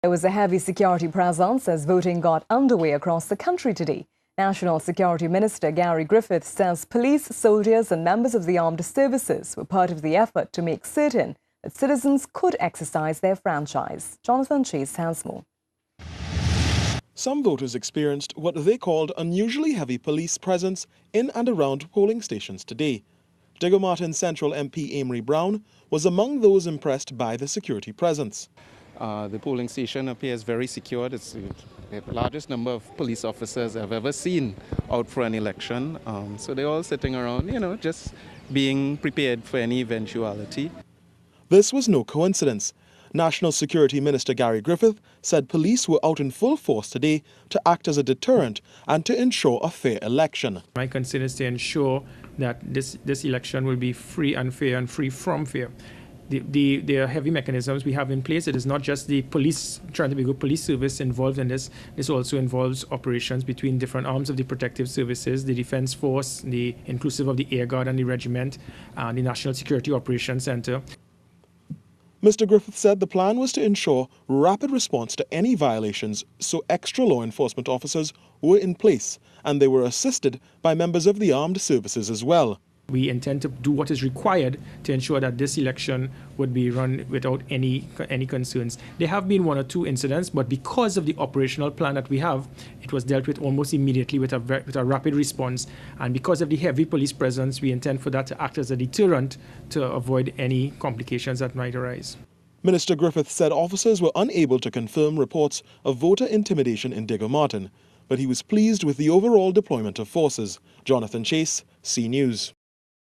There was a heavy security presence as voting got underway across the country today. National Security Minister Gary Griffith says police, soldiers and members of the armed services were part of the effort to make certain that citizens could exercise their franchise. Jonathan Chase has more. Some voters experienced what they called unusually heavy police presence in and around polling stations today. Diggo Martin Central MP Amory Brown was among those impressed by the security presence. The polling station appears very secured. It's the largest number of police officers I've ever seen out for an election. So they're all sitting around, just being prepared for any eventuality. This was no coincidence. National Security Minister Gary Griffith said police were out in full force today to act as a deterrent and to ensure a fair election. My concern is to ensure that this election will be free and fair and free from fear. There are heavy mechanisms we have in place. It is not just the police, trying to be good police service involved in this. This also involves operations between different arms of the protective services, the Defence Force, inclusive of the Air Guard and the Regiment, and the National Security Operations Centre. Mr. Griffith said the plan was to ensure rapid response to any violations, so extra law enforcement officers were in place and they were assisted by members of the armed services as well. We intend to do what is required to ensure that this election would be run without any concerns. There have been one or two incidents, but because of the operational plan that we have, it was dealt with almost immediately with a rapid response. And because of the heavy police presence, we intend for that to act as a deterrent to avoid any complications that might arise. Minister Griffith said officers were unable to confirm reports of voter intimidation in Diggo Martin, but he was pleased with the overall deployment of forces. Jonathan Chase, C News.